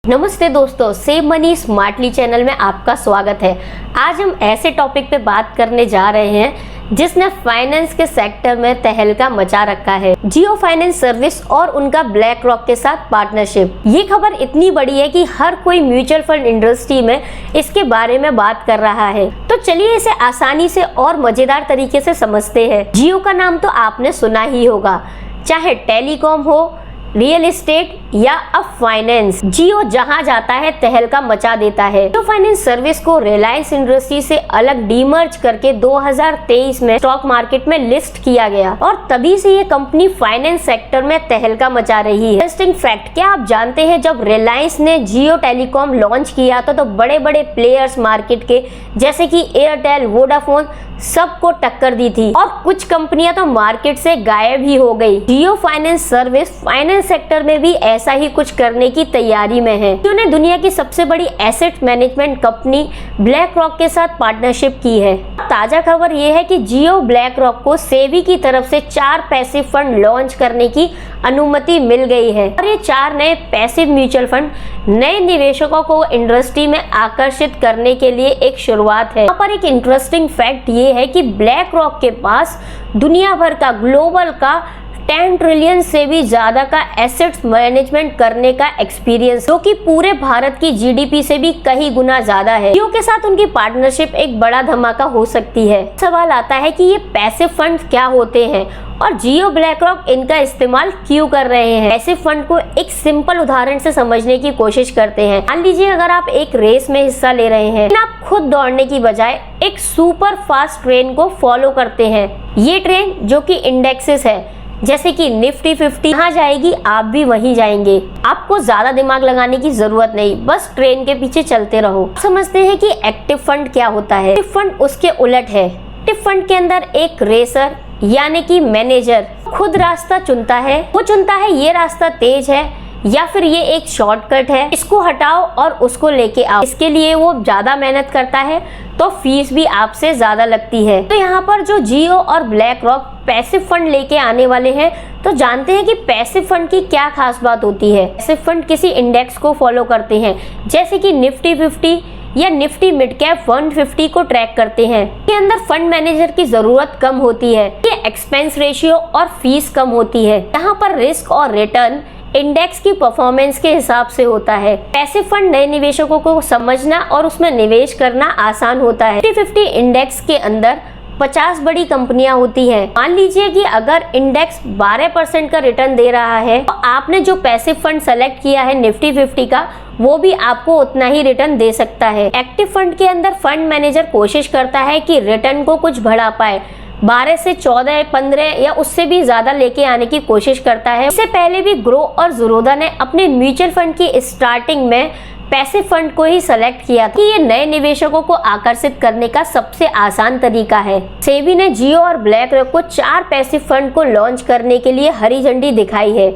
नमस्ते दोस्तों, save money smartly channel में आपका स्वागत है। आज हम ऐसे टॉपिक पे बात करने जा रहे हैं जिसने फाइनेंस के सेक्टर में तहलका मचा रखा है। जियो फाइनेंस सर्विस और उनका ब्लैक रॉक के साथ पार्टनरशिप। ये खबर इतनी बड़ी है कि हर कोई म्यूचुअल फंड इंडस्ट्री में इसके बारे में बात कर रहा है। तो चलिए इसे आसानी से और मजेदार तरीके से समझते हैं। जियो का नाम तो आपने सुना ही होगा, चाहे टेलीकॉम हो, रियल एस्टेट या अब फाइनेंस। जियो जहां जाता है तहलका मचा देता है। जियो फाइनेंस सर्विस को रिलायंस इंडस्ट्री से अलग डीमर्ज करके 2023 में स्टॉक मार्केट में लिस्ट किया गया और तभी से ये कंपनी फाइनेंस सेक्टर में तहलका मचा रही है। इंटरेस्टिंग फैक्ट, क्या आप जानते हैं जब रिलायंस ने जियो टेलीकॉम लॉन्च किया तो बड़े बड़े प्लेयर्स मार्केट के जैसे कि एयरटेल, वोडाफोन सबको टक्कर दी थी और कुछ कंपनियां तो मार्केट से गायब ही हो गई। जियो फाइनेंस सर्विस फाइनेंस सेक्टर में भी ऐसा ही कुछ करने की तैयारी में है। जियो ने दुनिया की सबसे बड़ी asset management company black rock के साथ पार्टनरशिप की है। ताजा खबर यह है कि जियो ब्लैक रॉक को सेबी की तरफ से 4 पैसिव फंड लॉन्च करने की अनुमति मिल गई है और ये 4 नए पैसिव म्यूचुअल फंड नए निवेशकों को इंडस्ट्री में आकर्षित करने के लिए एक शुरुआत है। यहाँ पर एक इंटरेस्टिंग फैक्ट ये है कि ब्लैक रॉक के पास दुनिया भर का ग्लोबल का 10 ट्रिलियन से भी ज्यादा का एसेट्स मैनेजमेंट करने का एक्सपीरियंस, जो कि पूरे भारत की जीडीपी से भी कई गुना ज्यादा है। जियो के साथ उनकी पार्टनरशिप एक बड़ा धमाका हो सकती है। सवाल आता है कि ये पैसिव फंड क्या होते हैं और जियो ब्लैक रॉक इनका इस्तेमाल क्यों कर रहे हैं। पैसिव फंड को एक सिंपल उदाहरण से समझने की कोशिश करते हैं। मान लीजिए अगर आप एक रेस में हिस्सा ले रहे हैं, लेकिन आप खुद दौड़ने की बजाय एक सुपर फास्ट ट्रेन को फॉलो करते हैं। ये ट्रेन जो कि इंडेक्सेस है, जैसे कि निफ्टी 50 जहाँ जाएगी आप भी वहीं जाएंगे। आपको ज्यादा दिमाग लगाने की जरूरत नहीं, बस ट्रेन के पीछे चलते रहो। समझते हैं कि एक्टिव फंड क्या होता है। एक्टिव फंड उसके उलट है। एक्टिव फंड के अंदर एक रेसर यानी कि मैनेजर खुद रास्ता चुनता है। वो चुनता है ये रास्ता तेज है या फिर ये एक शॉर्टकट है, इसको हटाओ और उसको लेके आओ। इसके लिए वो ज्यादा मेहनत करता है तो फीस भी आपसे ज्यादा लगती है। तो यहाँ पर जो जियो और ब्लैक रॉक पैसिव फंड लेके आने वाले हैं, तो जानते हैं कि पैसिव फंड की क्या खास बात होती है। पैसिव फंड किसी इंडेक्स को फॉलो करते हैं, जैसे कि निफ्टी 50 या निफ्टी मिड कैप 150 को ट्रैक करते हैं। के अंदर फंड मैनेजर की जरूरत कम होती है, ये एक्सपेंस रेशियो और फीस कम होती है। यहाँ पर रिस्क और रिटर्न इंडेक्स की परफॉर्मेंस के हिसाब से होता है। पैसिव फंड नए निवेशकों को समझना और उसमें निवेश करना आसान होता है। 50 इंडेक्स के अंदर 50 बड़ी कंपनियां होती हैं। मान लीजिए कि अगर इंडेक्स 12% का रिटर्न दे रहा है तो आपने जो पैसिव फंड सेलेक्ट किया है निफ्टी 50 का, वो भी आपको उतना ही रिटर्न दे सकता है। एक्टिव फंड के अंदर फंड मैनेजर कोशिश करता है कि रिटर्न को कुछ बढ़ा पाए, 12 से 14, 15 या उससे भी ज्यादा लेके आने की कोशिश करता है। इससे पहले भी ग्रो और ज़ीरोधा ने अपने म्यूचुअल फंड की स्टार्टिंग में पैसिव फंड को ही सेलेक्ट किया था कि ये नए निवेशकों को आकर्षित करने का सबसे आसान तरीका है। सेबी ने जियो और ब्लैक रॉक को 4 पैसिव फंड को लॉन्च करने के लिए हरी झंडी दिखाई है।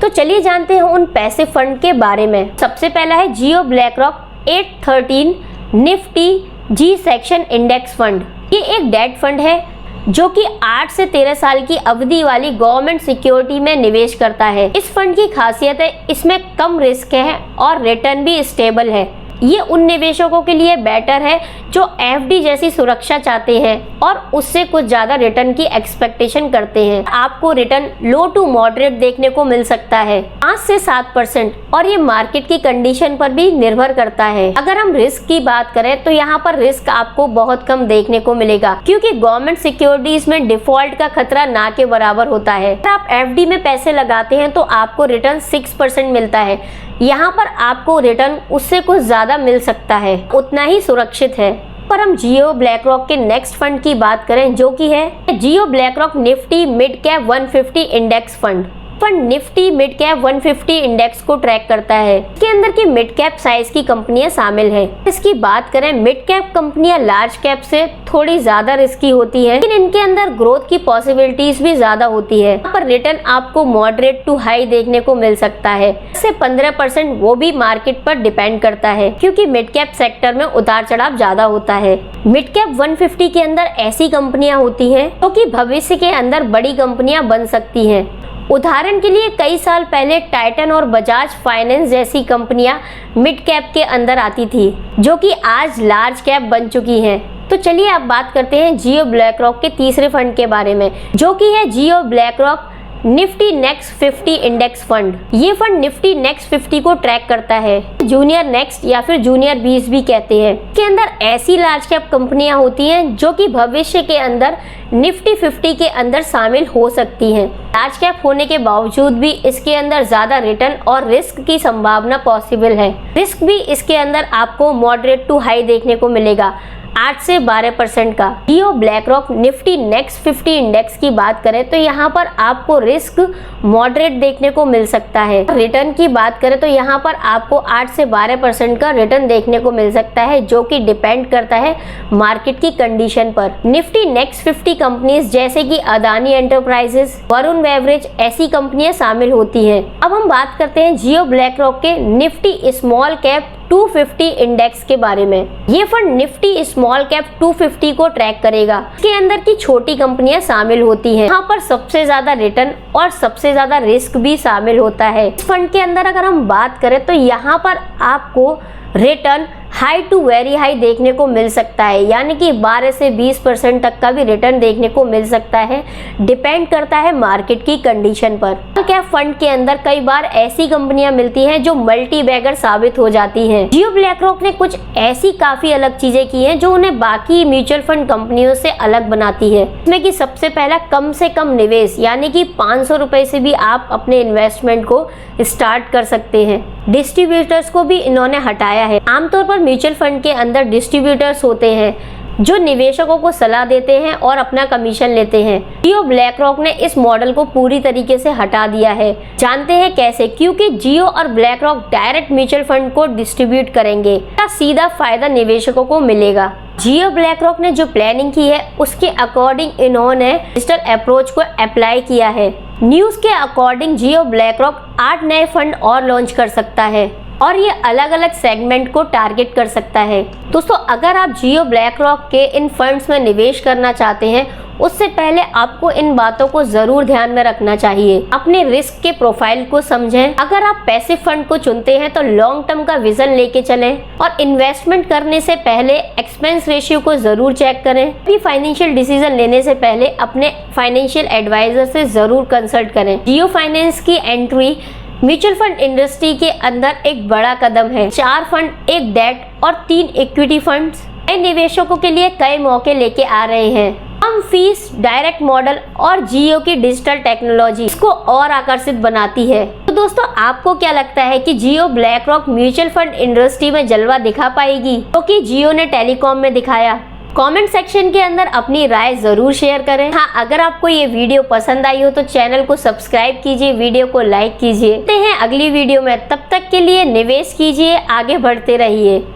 तो चलिए जानते हैं उन पैसिव फंड के बारे में। सबसे पहला है जियो ब्लैक रॉक 813 निफ्टी जी सेक्शन इंडेक्स फंड। ये एक डेट फंड है जो कि 8 से 13 साल की अवधि वाली गवर्नमेंट सिक्योरिटी में निवेश करता है। इस फंड की खासियत है इसमें कम रिस्क है और रिटर्न भी स्टेबल है। ये उन निवेशकों के लिए बेटर है जो एफडी जैसी सुरक्षा चाहते हैं और उससे कुछ ज्यादा रिटर्न की एक्सपेक्टेशन करते हैं। आपको रिटर्न लो टू मॉडरेट देखने को मिल सकता है, 5 से 7%, और ये मार्केट की कंडीशन पर भी निर्भर करता है। अगर हम रिस्क की बात करें तो यहाँ पर रिस्क आपको बहुत कम देखने को मिलेगा, क्योंकि गवर्नमेंट सिक्योरिटीज में डिफॉल्ट का खतरा ना के बराबर होता है। अगर आप एफडी में पैसे लगाते हैं तो आपको रिटर्न 6% मिलता है। यहाँ पर आपको रिटर्न उससे कुछ ज्यादा मिल सकता है, उतना ही सुरक्षित है। पर हम जियो ब्लैक रॉक के नेक्स्ट फंड की बात करें, जो कि है Jio BlackRock Nifty mid cap 150 index fund. Fund Nifty mid cap 150 index को ट्रैक करता है। इसके अंदर की मिड कैप साइज की कंपनियां शामिल हैं। इसकी बात करें, मिड कैप कंपनियां लार्ज कैप से थोड़ी ज्यादा रिस्की होती हैं, लेकिन इनके अंदर ग्रोथ की पॉसिबिलिटीज भी ज्यादा होती है। यहाँ पर रिटर्न आपको मॉडरेट टू हाई देखने को मिल सकता है, से 15%, वो भी मार्केट पर डिपेंड करता है, क्योंकि मिड कैप सेक्टर में उतार चढ़ाव ज्यादा होता है। मिड कैप 150 के अंदर ऐसी कंपनियां होती हैं जो कि भविष्य के अंदर बड़ी कंपनियां बन सकती हैं उदाहरण के लिए कई साल पहले टाइटन और बजाज फाइनेंस जैसी कंपनियां मिड कैप के अंदर आती थी, जो कि आज लार्ज कैप बन चुकी हैं। तो चलिए अब बात करते हैं जियो ब्लैकरॉक के तीसरे फंड के बारे में, जो कि है Jio BlackRock Nifty next 50 index fund. ये फंड निफ्टी नेक्स्ट 50 को ट्रैक करता है, जूनियर नेक्स्ट या फिर जूनियर 20 भी कहते हैं। इसके अंदर ऐसी लार्ज कैप कंपनियां होती हैं जो कि भविष्य के अंदर निफ्टी 50 के अंदर शामिल हो सकती हैं। लार्ज कैप होने के बावजूद भी इसके अंदर ज्यादा रिटर्न और रिस्क की संभावना पॉसिबल है। रिस्क भी इसके अंदर आपको मॉडरेट टू हाई देखने को मिलेगा, 8 से 12% का। जियो ब्लैकरॉक निफ्टी नेक्स्ट 50 इंडेक्स की बात करें तो यहाँ पर आपको रिस्क मॉडरेट देखने को मिल सकता है। रिटर्न की बात करें तो यहाँ पर आपको 8 से 12% का रिटर्न देखने को मिल सकता है, जो कि डिपेंड करता है मार्केट की कंडीशन पर। निफ्टी नेक्स्ट 50 कंपनीज जैसे कि अदानी एंटरप्राइजेस, वरुण बेवरेज ऐसी कंपनियां शामिल होती हैं। अब हम बात करते हैं जियो ब्लैकरॉक के निफ्टी स्मॉल कैप 250 इंडेक्स के बारे में। ये फंड निफ्टी स्मॉल कैप 250 को ट्रैक करेगा। इसके अंदर की छोटी कंपनियां शामिल होती हैं। यहाँ पर सबसे ज्यादा रिटर्न और सबसे ज्यादा रिस्क भी शामिल होता है। इस फंड के अंदर अगर हम बात करें तो यहाँ पर आपको return high to very high देखने को मिल सकता है, यानी कि 12 से 20% तक का भी रिटर्न देखने को मिल सकता है। डिपेंड करता है मार्केट की कंडीशन पर। तो क्या फंड के अंदर कई बार ऐसी कंपनियां मिलती हैं जो मल्टी बैगर साबित हो जाती हैं। जियो ब्लैकरॉक ने कुछ ऐसी काफी अलग चीजें की हैं जो उन्हें बाकी म्यूचुअल फंड कंपनियों से अलग बनाती है। इसमें कि सबसे पहला कम से कम निवेश, यानी कि 500 रुपए से भी आप अपने इन्वेस्टमेंट को स्टार्ट कर सकते हैं। डिस्ट्रीब्यूटर्स को भी इन्होंने हटाया है। आमतौर पर म्यूचुअल फंड के अंदर डिस्ट्रीब्यूटर्स होते हैं जो निवेशकों को सलाह देते हैं और अपना कमीशन लेते हैं। जियो ब्लैकरॉक ने इस मॉडल को पूरी तरीके से हटा दिया है। जानते हैं कैसे? क्योंकि जियो और ब्लैकरॉक डायरेक्ट म्यूचुअल फंड को डिस्ट्रीब्यूट करेंगे। इसका सीधा फायदा निवेशकों को मिलेगा। जियो ब्लैकरॉक ने जो प्लानिंग की है उसके अकॉर्डिंग इन्होंने डिजिटल अप्रोच को अप्लाई किया है। न्यूज के अकॉर्डिंग जियो ब्लैकरॉक 8 नए फंड और लॉन्च कर सकता है और ये अलग अलग सेगमेंट को टारगेट कर सकता है। दोस्तों, अगर आप जियो ब्लैकरॉक के इन फंड्स में निवेश करना चाहते हैं उससे पहले आपको इन बातों को जरूर ध्यान में रखना चाहिए। अपने रिस्क के प्रोफाइल को समझें। अगर आप पैसिव फंड को चुनते हैं तो लॉन्ग टर्म का विजन लेके चलें और इन्वेस्टमेंट करने से पहले एक्सपेंस रेशियो को जरूर चेक करें। अपनी फाइनेंशियल डिसीजन लेने से पहले अपने फाइनेंशियल एडवाइजर से जरूर कंसल्ट करें। जियो फाइनेंस की एंट्री म्यूचुअल फंड इंडस्ट्री के अंदर एक बड़ा कदम है। 4 फंड, 1 डेट और 3 इक्विटी फंड्स नए निवेशकों के लिए कई मौके लेके आ रहे हैं। कम फीस, डायरेक्ट मॉडल और जियो की डिजिटल टेक्नोलॉजी इसको और आकर्षित बनाती है। तो दोस्तों, आपको क्या लगता है कि जियो ब्लैकरॉक म्यूचुअल फंड इंडस्ट्री में जलवा दिखा पाएगी क्योंकि जियो ने टेलीकॉम में दिखाया? कमेंट सेक्शन के अंदर अपनी राय जरूर शेयर करें। हाँ, अगर आपको ये वीडियो पसंद आई हो तो चैनल को सब्सक्राइब कीजिए, वीडियो को लाइक कीजिए। मिलते हैं अगली वीडियो में, तब तक के लिए निवेश कीजिए, आगे बढ़ते रहिए।